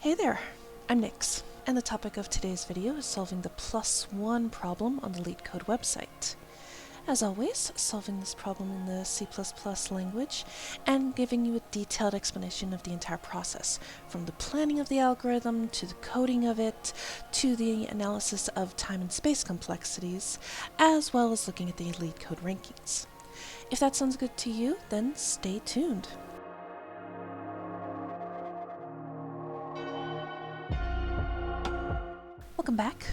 Hey there, I'm Nix, and the topic of today's video is solving the +1 problem on the LeetCode website. As always, solving this problem in the C++ language and giving you a detailed explanation of the entire process, from the planning of the algorithm to the coding of it, to the analysis of time and space complexities, as well as looking at the LeetCode rankings. If that sounds good to you, then stay tuned. Welcome back.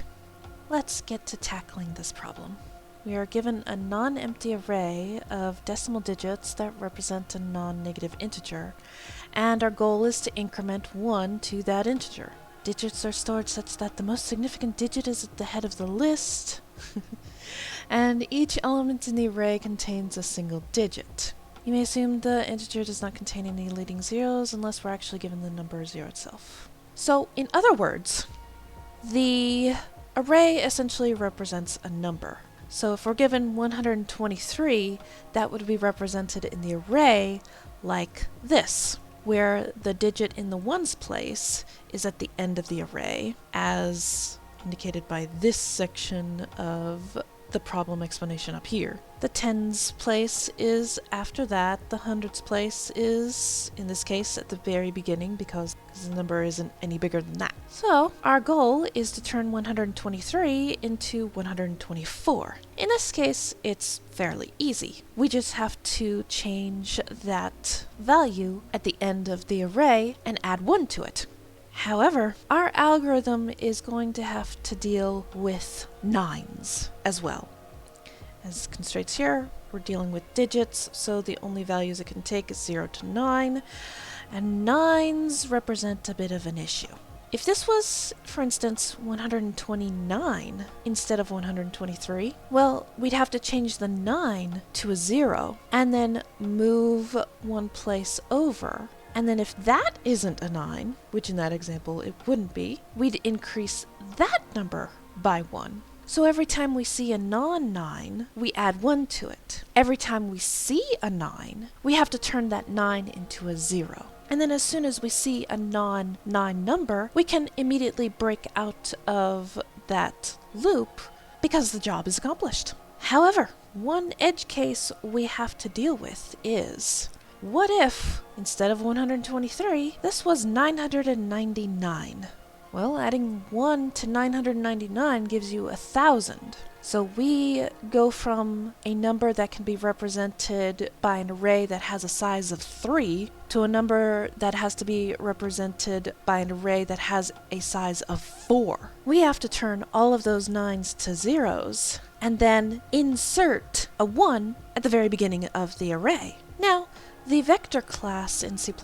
Let's get to tackling this problem. We are given a non-empty array of decimal digits that represent a non-negative integer, and our goal is to increment 1 to that integer. Digits are stored such that the most significant digit is at the head of the list, and each element in the array contains a single digit. You may assume the integer does not contain any leading zeros unless we're actually given the number 0 itself. So, in other words, the array essentially represents a number. So if we're given 123, that would be represented in the array like this, where the digit in the ones place is at the end of the array, as indicated by this section of the problem explanation up here. The tens place is after that, the hundreds place is, in this case, at the very beginning because the number isn't any bigger than that. So, our goal is to turn 123 into 124. In this case, it's fairly easy. We just have to change that value at the end of the array and add 1 to it. However, our algorithm is going to have to deal with nines as well. As constraints here, we're dealing with digits, so the only values it can take is 0 to 9, and nines represent a bit of an issue. If this was, for instance, 129 instead of 123, well, we'd have to change the 9 to a 0, and then move one place over. And then if that isn't a 9, which in that example it wouldn't be, we'd increase that number by 1. So every time we see a non-9, we add 1 to it. Every time we see a 9, we have to turn that 9 into a 0. And then as soon as we see a non-9 number, we can immediately break out of that loop because the job is accomplished. However, one edge case we have to deal with is, what if, instead of 123, this was 999? Well, adding 1 to 999 gives you 1,000. So we go from a number that can be represented by an array that has a size of 3 to a number that has to be represented by an array that has a size of 4. We have to turn all of those 9s to 0s and then insert a 1 at the very beginning of the array. Now, the vector class in C++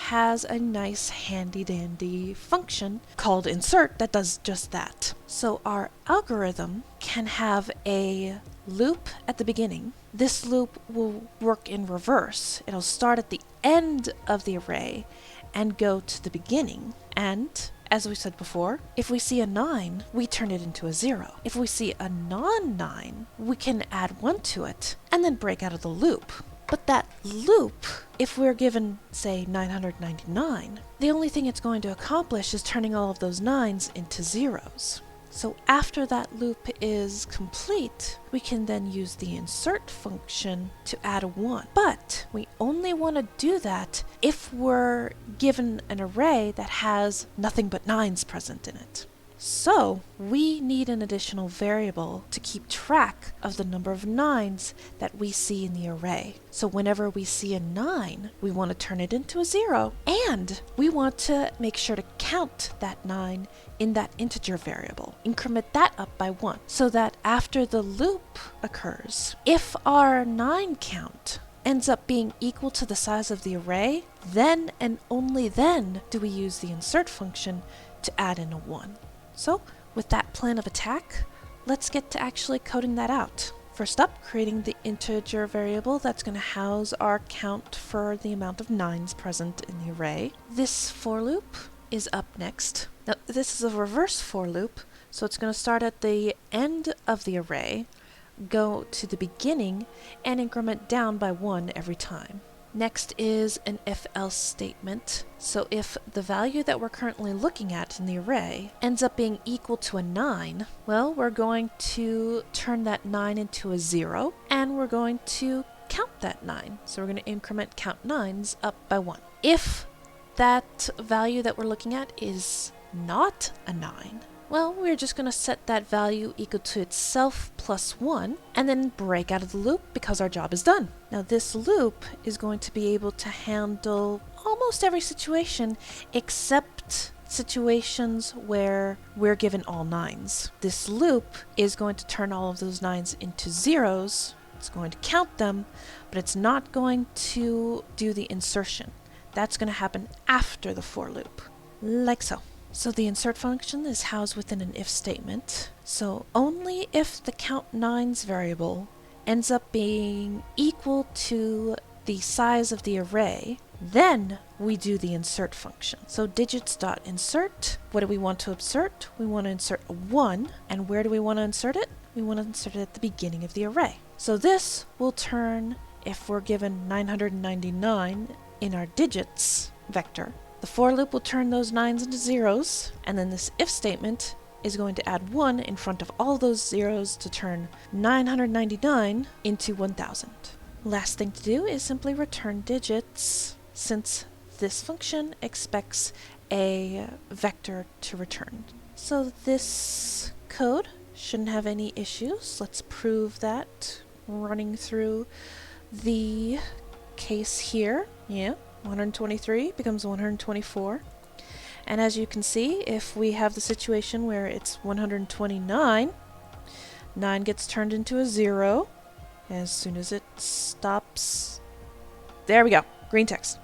has a nice handy-dandy function called insert that does just that. So our algorithm can have a loop at the beginning. This loop will work in reverse. It'll start at the end of the array and go to the beginning. And as we said before, if we see a 9, we turn it into a 0. If we see a non-9, we can add 1 to it and then break out of the loop. But that loop, if we're given, say, 999, the only thing it's going to accomplish is turning all of those 9s into 0s. So after that loop is complete, we can then use the insert function to add a 1. But we only want to do that if we're given an array that has nothing but 9s present in it. So, we need an additional variable to keep track of the number of 9s that we see in the array. So whenever we see a 9, we want to turn it into a 0, and we want to make sure to count that 9 in that integer variable. Increment that up by 1, so that after the loop occurs, if our 9 count ends up being equal to the size of the array, then and only then do we use the insert function to add in a 1. So, with that plan of attack, let's get to actually coding that out. First up, creating the integer variable that's going to house our count for the amount of 9s present in the array. This for loop is up next. Now, this is a reverse for loop, so it's going to start at the end of the array, go to the beginning, and increment down by 1 every time. Next is an if-else statement. So if the value that we're currently looking at in the array ends up being equal to a 9, well, we're going to turn that 9 into a 0, and we're going to count that 9. So we're going to increment count 9s up by 1. If that value that we're looking at is not a 9, well, we're just going to set that value equal to itself plus 1, and then break out of the loop because our job is done. Now this loop is going to be able to handle almost every situation except situations where we're given all 9s. This loop is going to turn all of those 9s into 0s. It's going to count them, but it's not going to do the insertion. That's going to happen after the for loop, like so. So the insert function is housed within an if statement. So only if the count 9s variable ends up being equal to the size of the array, then we do the insert function. So digits.insert, what do we want to insert? We want to insert a 1, and where do we want to insert it? We want to insert it at the beginning of the array. So this will turn, if we're given 999 in our digits vector, the for loop will turn those 9s into 0s, and then this if statement is going to add 1 in front of all those 0s to turn 999 into 1000. Last thing to do is simply return digits, since this function expects a vector to return. So this code shouldn't have any issues. Let's prove that running through the case here. Yeah. 123 becomes 124. And as you can see, if we have the situation where it's 129, 9 gets turned into a 0 as soon as it stops. There we go, green text.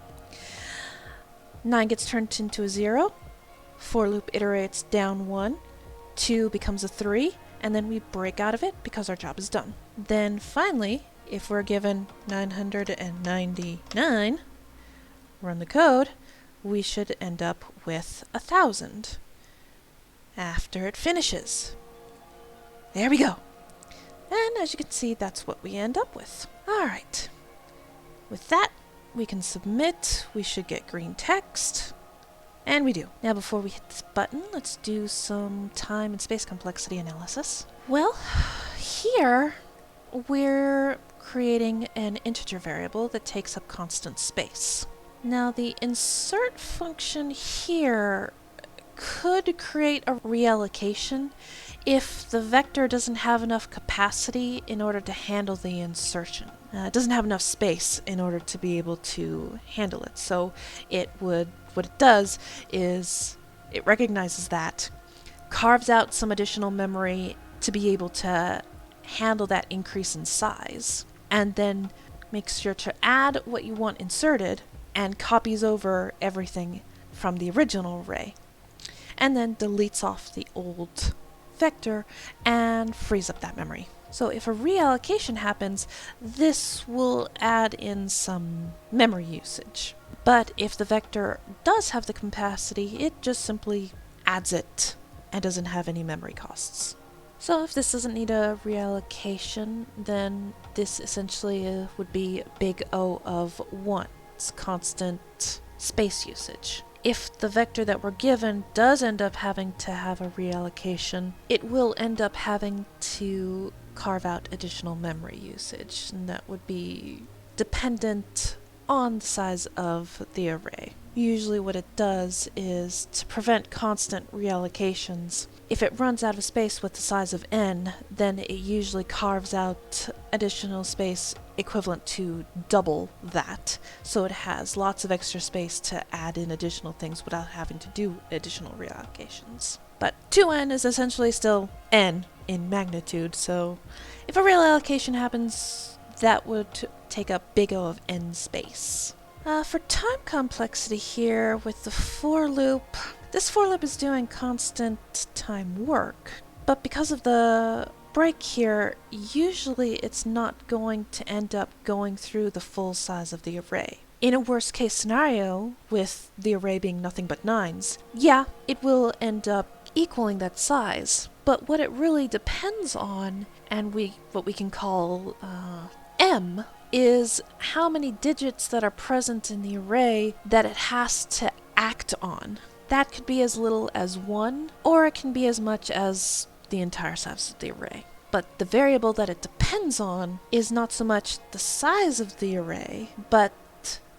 9 gets turned into a 0, for loop iterates down 1, 2 becomes a 3, and then we break out of it because our job is done. Then finally, if we're given 999, run the code, we should end up with 1000 after it finishes. There we go. And as you can see, that's what we end up with. Alright. With that, we can submit. We should get green text. And we do. Now before we hit this button, let's do some time and space complexity analysis. Well, here we're creating an integer variable that takes up constant space. Now the insert function here could create a reallocation if the vector doesn't have enough capacity in order to handle the insertion. It doesn't have enough space in order to be able to handle it. So what it does is it recognizes that, carves out some additional memory to be able to handle that increase in size, and then makes sure to add what you want inserted and copies over everything from the original array, and then deletes off the old vector and frees up that memory. So if a reallocation happens, this will add in some memory usage. But if the vector does have the capacity, it just simply adds it and doesn't have any memory costs. So if this doesn't need a reallocation, then this essentially would be big O of 1. It's constant space usage. If the vector that we're given does end up having to have a reallocation, it will end up having to carve out additional memory usage, and that would be dependent on the size of the array. Usually what it does is to prevent constant reallocations. If it runs out of space with the size of n, then it usually carves out additional space equivalent to double that, so it has lots of extra space to add in additional things without having to do additional reallocations. But 2n is essentially still n in magnitude, so if a reallocation happens, that would take up big O of n space. For time complexity here with the for loop, this for loop is doing constant time work, but because of the break here, usually it's not going to end up going through the full size of the array. In a worst case scenario, with the array being nothing but 9s, yeah, it will end up equaling that size, but what it really depends on, and what we can call m, is how many digits that are present in the array that it has to act on. That could be as little as 1, or it can be as much as the entire size of the array. But the variable that it depends on is not so much the size of the array, but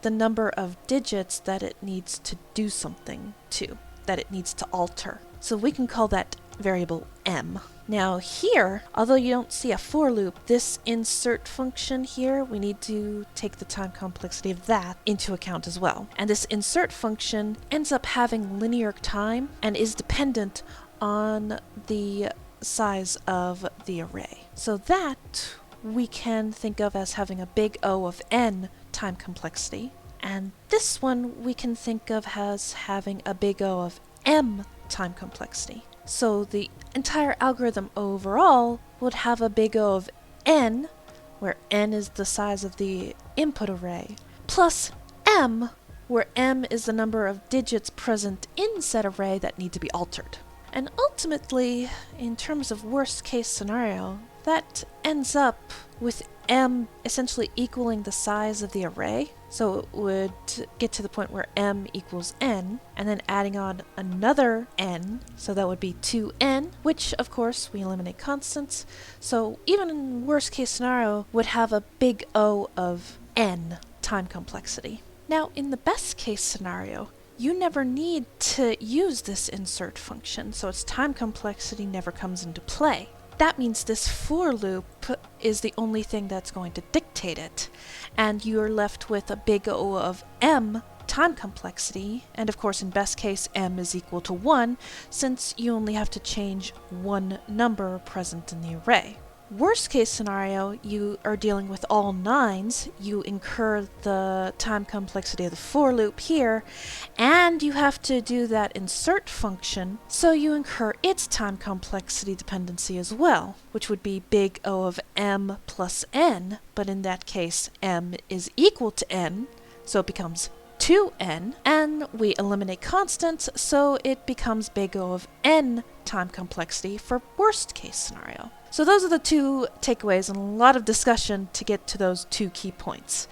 the number of digits that it needs to do something to, that it needs to alter. So we can call that variable m. Now here, although you don't see a for loop, this insert function here, we need to take the time complexity of that into account as well. And this insert function ends up having linear time and is dependent on the size of the array. So that we can think of as having a big O of n time complexity. And this one we can think of as having a big O of m time complexity. So the entire algorithm overall would have a big O of n, where n is the size of the input array, plus m, where m is the number of digits present in said array that need to be altered. And ultimately, in terms of worst case scenario, that ends up with m essentially equaling the size of the array. So it would get to the point where m equals n, and then adding on another n, so that would be 2n, which of course we eliminate constants. So even in worst case scenario would have a big O of n time complexity. Now in the best case scenario, you never need to use this insert function, so its time complexity never comes into play. That means this for loop is the only thing that's going to dictate it, and you're left with a big O of m time complexity, and of course in best case m is equal to 1, since you only have to change one number present in the array. Worst case scenario, you are dealing with all 9s, you incur the time complexity of the for loop here, and you have to do that insert function, so you incur its time complexity dependency as well, which would be big O of m plus n, but in that case m is equal to n, so it becomes 2n, and we eliminate constants, so it becomes big O of n time complexity for worst case scenario. So those are the two takeaways and a lot of discussion to get to those two key points.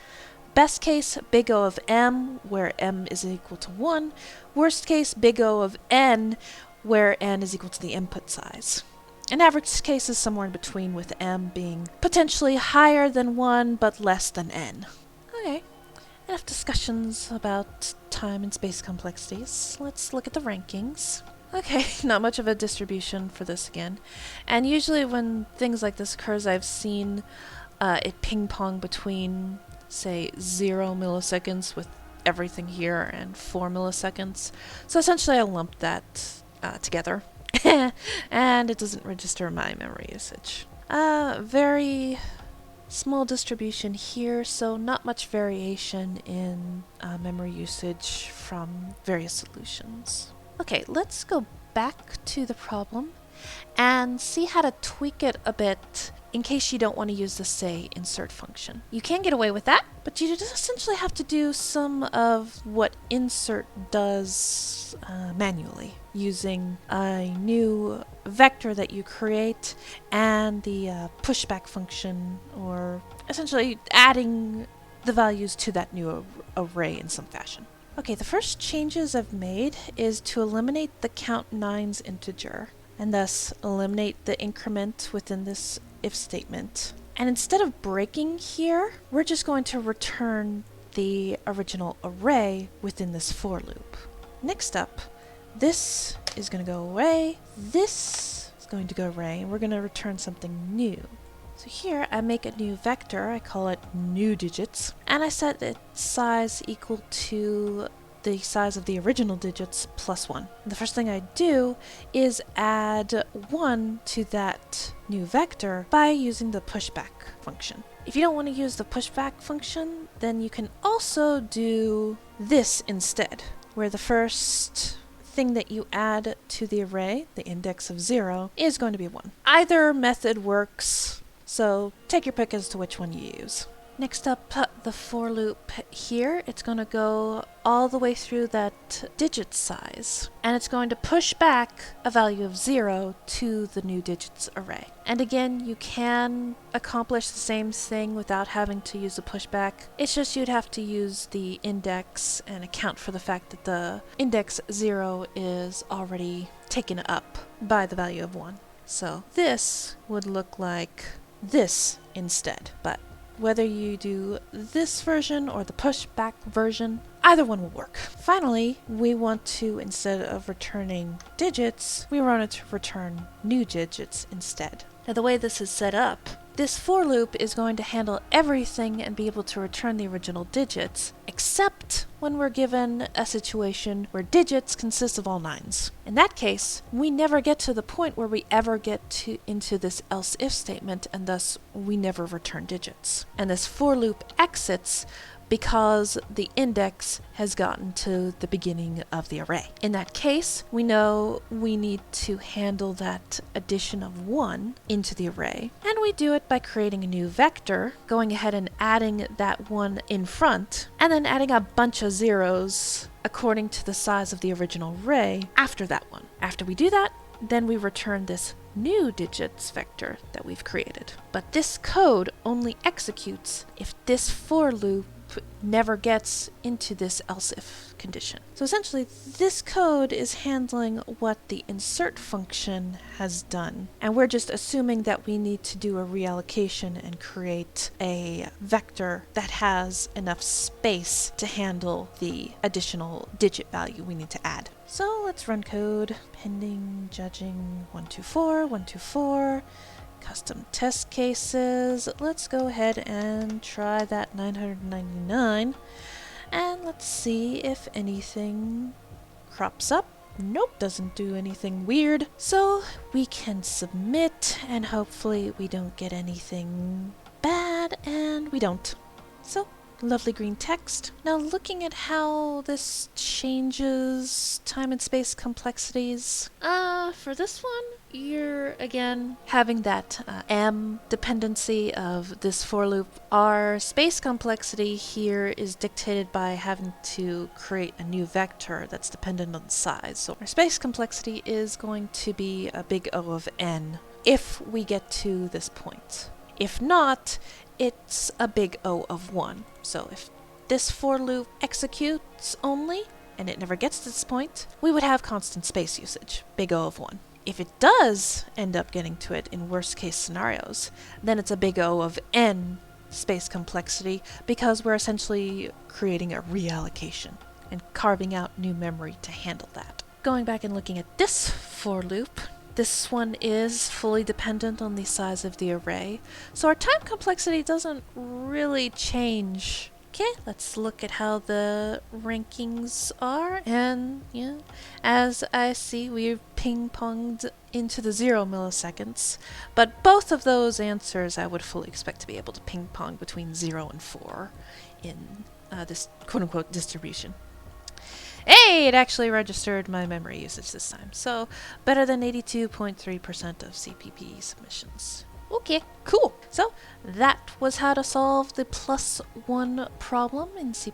Best case, big O of m, where m is equal to 1. Worst case, big O of n, where n is equal to the input size. An average case is somewhere in between, with m being potentially higher than 1 but less than n. Okay, enough discussions about time and space complexities. Let's look at the rankings. Okay, not much of a distribution for this again. And usually when things like this occurs, I've seen it ping-pong between, say, 0 milliseconds with everything here and 4 milliseconds. So essentially I lumped that together. And it doesn't register my memory usage. Very small distribution here, so not much variation in memory usage from various solutions. Okay, let's go back to the problem and see how to tweak it a bit in case you don't want to use the say insert function. You can get away with that, but you just essentially have to do some of what insert does manually, using a new vector that you create and the pushback function, or essentially adding the values to that new array in some fashion. Okay, the first changes I've made is to eliminate the count 9's integer, and thus eliminate the increment within this if statement. And instead of breaking here, we're just going to return the original array within this for loop. Next up, this is going to go away, this is going to go away, and we're going to return something new. So here I make a new vector, I call it new digits, and I set its size equal to the size of the original digits plus 1. And the first thing I do is add 1 to that new vector by using the pushback function. If you don't want to use the pushback function, then you can also do this instead, where the first thing that you add to the array, the index of 0, is going to be 1. Either method works, so take your pick as to which one you use. Next up, the for loop here. It's going to go all the way through that digit size, and it's going to push back a value of 0 to the new digits array. And again, you can accomplish the same thing without having to use the pushback. It's just you'd have to use the index and account for the fact that the index 0 is already taken up by the value of 1. So this would look like this instead, but whether you do this version or the pushback version, either one will work. Finally, we want to, instead of returning digits, we want it to return new digits instead. Now the way this is set up, this for loop is going to handle everything and be able to return the original digits, except when we're given a situation where digits consist of all 9s. In that case, we never get to the point where we ever get into this else if statement, and thus we never return digits. And this for loop exits because the index has gotten to the beginning of the array. In that case, we know we need to handle that addition of 1 into the array, and we do it by creating a new vector, going ahead and adding that 1 in front, and then adding a bunch of zeros according to the size of the original array after that one. After we do that, then we return this new digits vector that we've created. But this code only executes if this for loop never gets into this else if condition. So essentially, this code is handling what the insert function has done, and we're just assuming that we need to do a reallocation and create a vector that has enough space to handle the additional digit value we need to add. So let's run code. Pending judging 124, 124. Custom test cases. Let's go ahead and try that 999, and let's see if anything crops up. Nope, doesn't do anything weird. So we can submit, and hopefully we don't get anything bad, and we don't. So lovely green text. Now looking at how this changes time and space complexities, for this one, you're again having that M dependency of this for loop. Our space complexity here is dictated by having to create a new vector that's dependent on size. So our space complexity is going to be a big O of n if we get to this point. If not, it's a big O of 1. So if this for loop executes only, and it never gets to this point, we would have constant space usage, big O of 1. If it does end up getting to it in worst case scenarios, then it's a big O of n space complexity, because we're essentially creating a reallocation and carving out new memory to handle that. Going back and looking at this for loop, this one is fully dependent on the size of the array, so our time complexity doesn't really change. Okay, let's look at how the rankings are, and yeah, as I see, we've ping-ponged into the 0 milliseconds, but both of those answers I would fully expect to be able to ping-pong between 0 and 4 in this quote-unquote distribution. Hey, it actually registered my memory usage this time, so better than 82.3% of CPP submissions. Okay, cool. So that was how to solve the +1 problem in C++.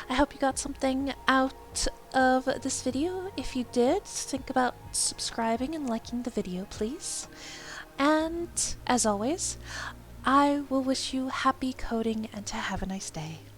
I hope you got something out of this video. If you did, think about subscribing and liking the video, please. And as always, I will wish you happy coding and to have a nice day.